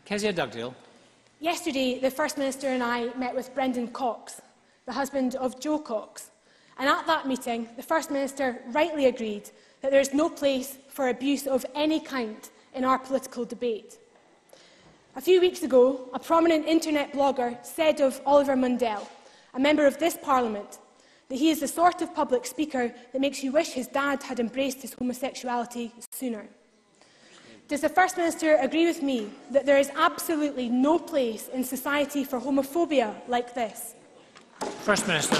Kezia Dugdale. Yesterday, the First Minister and I met with Brendan Cox, the husband of Jo Cox. And at that meeting, the First Minister rightly agreed that there is no place for abuse of any kind in our political debate. A few weeks ago, a prominent internet blogger said of Oliver Mundell, a member of this Parliament, that he is the sort of public speaker that makes you wish his dad had embraced his homosexuality sooner. Does the First Minister agree with me that there is absolutely no place in society for homophobia like this? First Minister.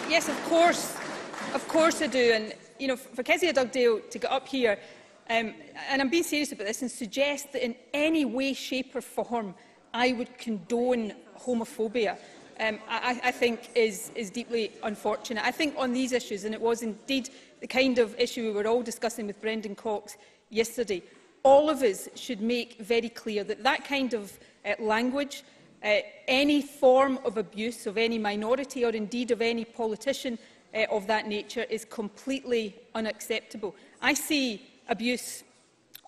Yes, of course I do. And for Kezia Dugdale to get up here, and I'm being serious about this, and suggest that in any way, shape or form I would condone homophobia, I think is deeply unfortunate. I think on these issues, and it was indeed the kind of issue we were all discussing with Brendan Cox yesterday, all of us should make very clear that that kind of language, any form of abuse of any minority or indeed of any politician of that nature is completely unacceptable. I see abuse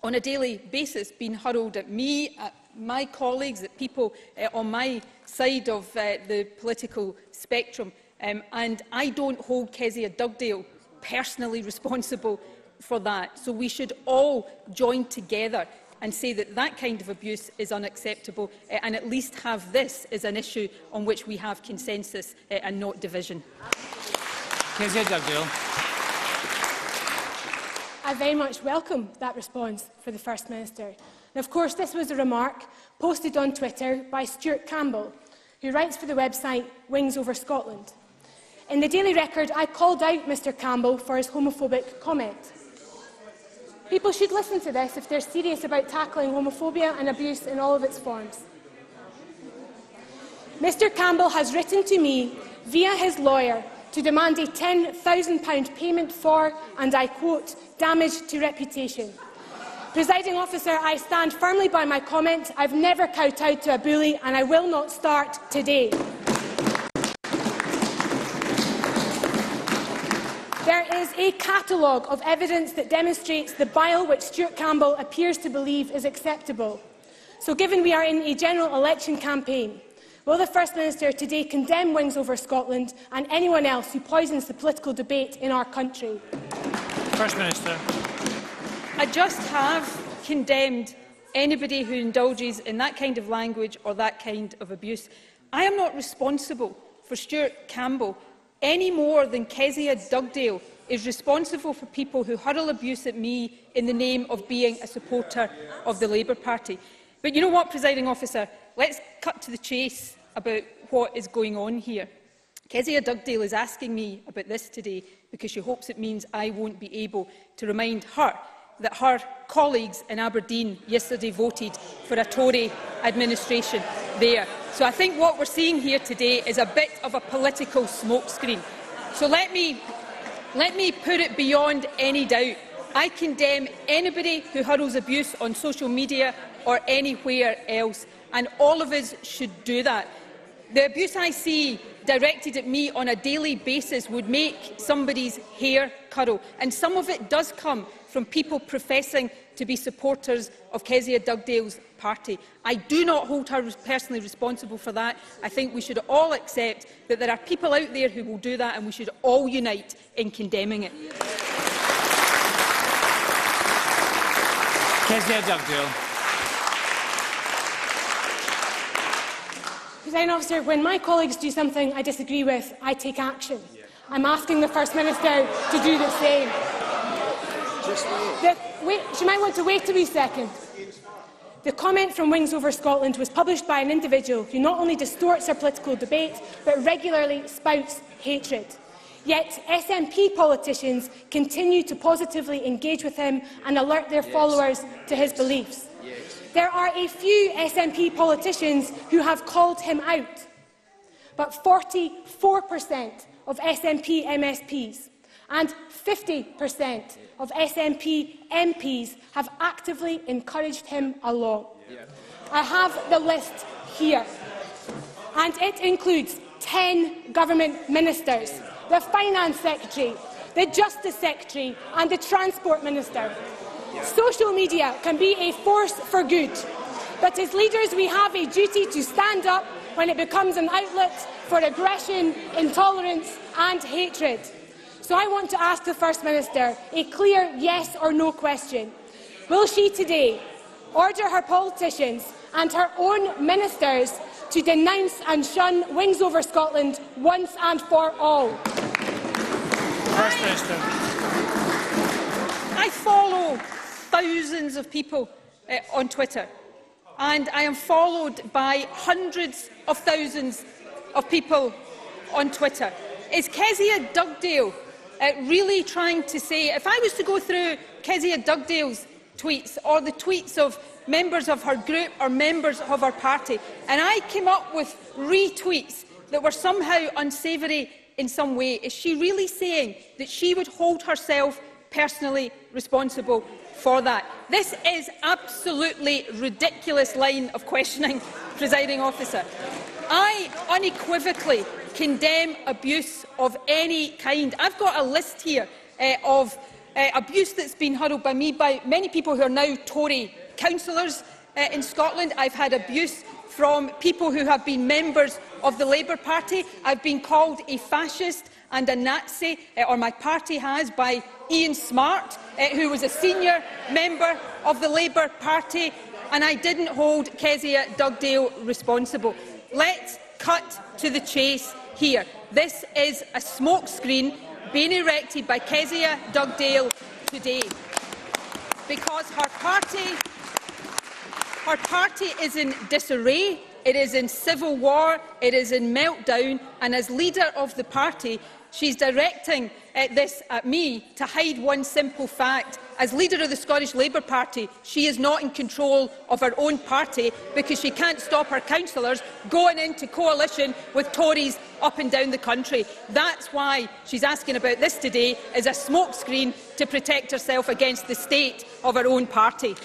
on a daily basis being hurled at me, at my colleagues, at people on my side of the political spectrum, and I don't hold Kezia Dugdale personally responsible for that. So we should all join together and say that that kind of abuse is unacceptable, and at least have this as an issue on which we have consensus and not division. Kezia Dugdale. I very much welcome that response for the First Minister. And of course, this was a remark posted on Twitter by Stuart Campbell, who writes for the website Wings Over Scotland. In the Daily Record, I called out Mr Campbell for his homophobic comment. People should listen to this if they're serious about tackling homophobia and abuse in all of its forms. Mr Campbell has written to me via his lawyer to demand a £10,000 payment for, and I quote, damage to reputation. Presiding Officer, I stand firmly by my comment. I've never kowtowed to a bully, and I will not start today. There is a catalogue of evidence that demonstrates the bile which Stuart Campbell appears to believe is acceptable. So, given we are in a general election campaign, will the First Minister today condemn Wings Over Scotland and anyone else who poisons the political debate in our country? First Minister. I just have condemned anybody who indulges in that kind of language or that kind of abuse. I am not responsible for Stuart Campbell any more than Kezia Dugdale is responsible for people who hurl abuse at me in the name of being a supporter of the Labour Party. But you know what, Presiding Officer? Let's cut to the chase about what is going on here. Kezia Dugdale is asking me about this today because she hopes it means I won't be able to remind her that her colleagues in Aberdeen yesterday voted for a Tory administration there. So I think what we're seeing here today is a bit of a political smokescreen. So let me put it beyond any doubt. I condemn anybody who hurls abuse on social media or anywhere else, and all of us should do that. The abuse I see directed at me on a daily basis would make somebody's hair curl, and some of it does come from people professing to be supporters of Kezia Dugdale's party. I do not hold her personally responsible for that. I think we should all accept that there are people out there who will do that, and we should all unite in condemning it. Kezia Dugdale. Presiding Officer, when my colleagues do something I disagree with, I take action. I'm asking the First Minister to do the same. She might want to wait a wee second. The comment from Wings Over Scotland was published by an individual who not only distorts our political debate, but regularly spouts hatred. Yet SNP politicians continue to positively engage with him and alert their followers to his beliefs. There are a few SNP politicians who have called him out, but 44% of SNP MSPs and 50% of SNP MPs have actively encouraged him along. I have the list here, and it includes 10 government ministers, the Finance Secretary, the Justice Secretary and the Transport Minister. Social media can be a force for good. But as leaders, we have a duty to stand up when it becomes an outlet for aggression, intolerance and hatred. So I want to ask the First Minister a clear yes or no question. Will she today order her politicians and her own ministers to denounce and shun Wings Over Scotland once and for all? First Minister. I follow thousands of people on Twitter, and I am followed by hundreds of thousands of people on Twitter. Is Kezia Dugdale really trying to say, if I was to go through Kezia Dugdale's tweets or the tweets of members of her group or members of her party, and I came up with retweets that were somehow unsavoury in some way, is she really saying that she would hold herself personally responsible for that? This is absolutely ridiculous line of questioning, Presiding Officer. I unequivocally condemn abuse of any kind. I've got a list here of abuse that's been hurled by me by many people who are now Tory councillors in Scotland. I've had abuse from people who have been members of the Labour Party. I've been called a fascist and a Nazi, or my party has, by Ian Smart, who was a senior member of the Labour Party, and I didn't hold Kezia Dugdale responsible. Let's cut to the chase here. This is a smokescreen being erected by Kezia Dugdale today, because her party is in disarray, it is in civil war, it is in meltdown, and as leader of the party, she's directing this at me to hide one simple fact. As leader of the Scottish Labour Party, she is not in control of her own party because she can't stop her councillors going into coalition with Tories up and down the country. That's why she's asking about this today, as a smokescreen to protect herself against the state of her own party.